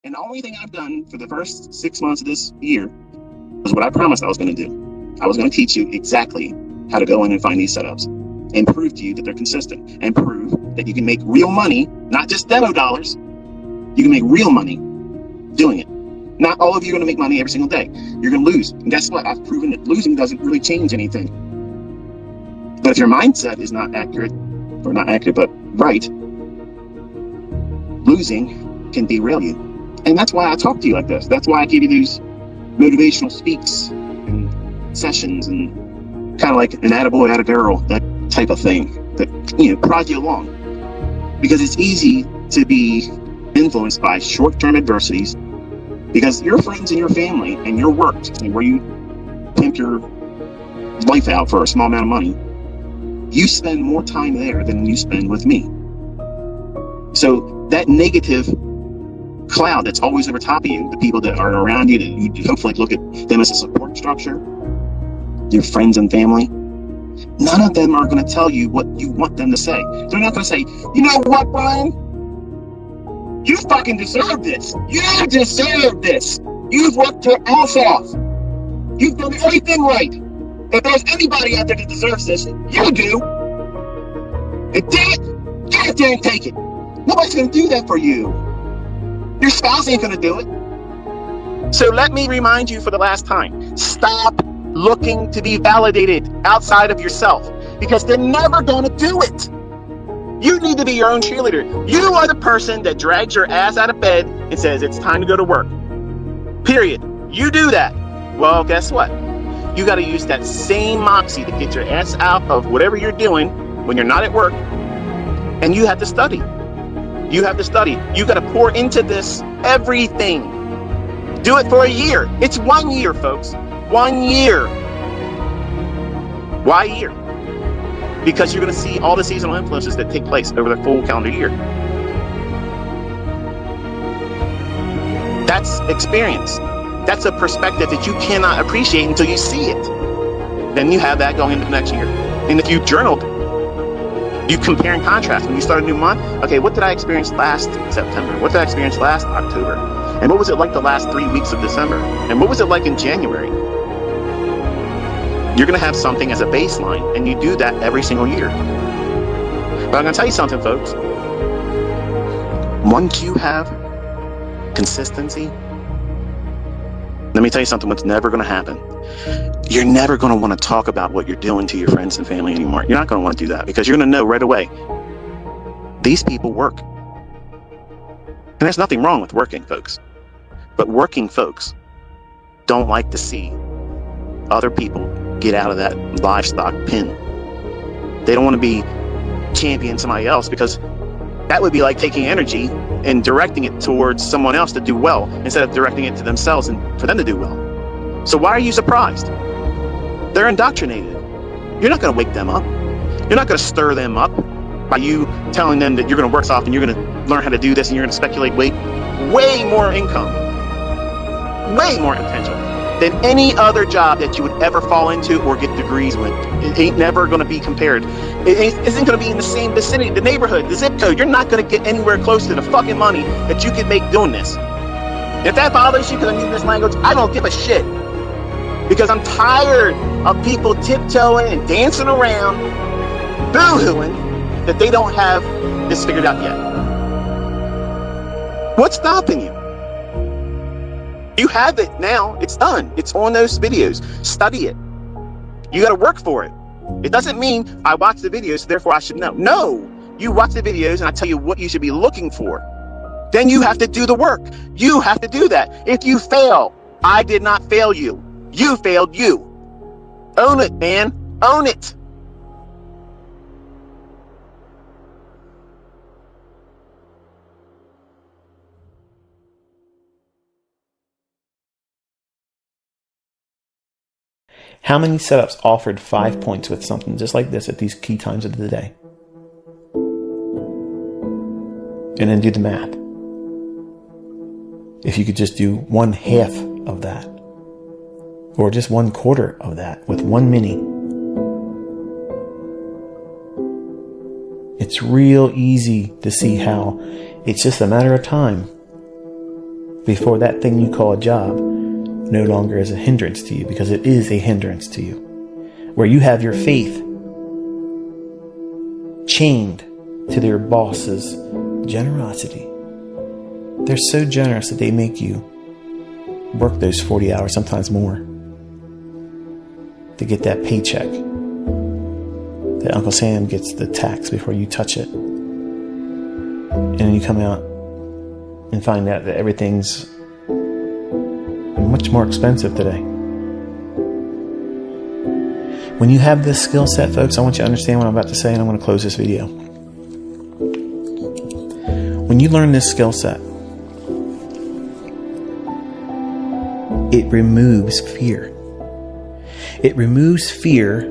And the only thing I've done for the first 6 months of this year was what I promised I was going to do. I was going to teach you exactly how to go in and find these setups and prove to you that they're consistent and prove that you can make real money, not just demo dollars. You can make real money doing it. Not all of you are going to make money every single day. You're going to lose. And guess what? I've proven that losing doesn't really change anything. But if your mindset is not accurate, or not accurate, but right, losing can derail you. And that's why I talk to you like this. That's why I give you these motivational speaks and sessions and kind of like an attaboy, attagirl, that type of thing that, prod you along. Because it's easy to be influenced by short-term adversities because your friends and your family and your work and where you pimp your life out for a small amount of money, you spend more time there than you spend with me. So that negative cloud that's always over top of you, the people that are around you, that you hopefully look at them as a support structure, your friends and family, none of them are going to tell you what you want them to say. They're not going to say, you know what, Brian? You fucking deserve this. You deserve this. You've worked your ass off. You've done everything right. If there's anybody out there that deserves this, you do. And damn it, get out there and take it. Nobody's going to do that for you. Your spouse ain't going to do it. So let me remind you for the last time, stop looking to be validated outside of yourself because they're never going to do it. You need to be your own cheerleader. You are the person that drags your ass out of bed and says it's time to go to work. Period. You do that. Well, guess what? You got to use that same moxie to get your ass out of whatever you're doing when you're not at work. And you have to study. You have to study. You got to pour into this everything. Do it for a year. It's 1 year, folks. 1 year. Why a year? Because you're going to see all the seasonal influences that take place over the full calendar year. That's experience. That's a perspective that you cannot appreciate until you see it. Then you have that going into the next year. And if you journaled, you compare and contrast. When you start a new month, okay, what did I experience last September? What did I experience last October? And what was it like the last 3 weeks of December? And what was it like in January? You're going to have something as a baseline, and you do that every single year. But I'm going to tell you something, folks. Once you have consistency, let me tell you something, what's never going to happen. You're never going to want to talk about what you're doing to your friends and family anymore. You're not going to want to do that because you're going to know right away, these people work. And there's nothing wrong with working, folks. But working folks don't like to see other people get out of that livestock pen. They don't want to be championing somebody else because that would be like taking energy and directing it towards someone else to do well instead of directing it to themselves and for them to do well. So why are you surprised? They're indoctrinated. You're not going to wake them up. You're not going to stir them up by you telling them that you're going to work soft and you're going to learn how to do this and you're going to speculate way more income, way more potential than any other job that you would ever fall into or get degrees with. It ain't never going to be compared. It isn't going to be in the same vicinity, the neighborhood, the zip code. You're not going to get anywhere close to the fucking money that you can make doing this. If that bothers you because I'm using this language, I don't give a shit. Because I'm tired of people tiptoeing and dancing around, boo-hooing that they don't have this figured out yet. What's stopping you? You have it now. It's done. It's on those videos. Study it. You got to work for it. It doesn't mean I watch the videos, therefore I should know. No, you watch the videos and I tell you what you should be looking for. Then you have to do the work. You have to do that. If you fail, I did not fail you. You failed you. Own it, man. Own it. How many setups offered 5 points with something just like this at these key times of the day? And then do the math. If you could just do 1/2 of that, or just 1/4 of that with one mini, it's real easy to see how it's just a matter of time before that thing you call a job no longer is a hindrance to you, because it is a hindrance to you. Where you have your faith chained to their boss's generosity. They're so generous that they make you work those 40 hours, sometimes more, to get that paycheck that Uncle Sam gets the tax before you touch it. And then you come out and find out that everything's much more expensive today. When you have this skill set, folks, I want you to understand what I'm about to say, and I'm going to close this video. When you learn this skill set, it removes fear. It removes fear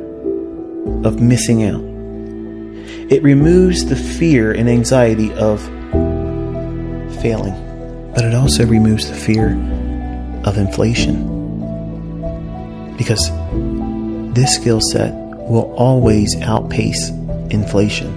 of missing out. It removes the fear and anxiety of failing. But it also removes the fear of inflation. Because this skill set will always outpace inflation.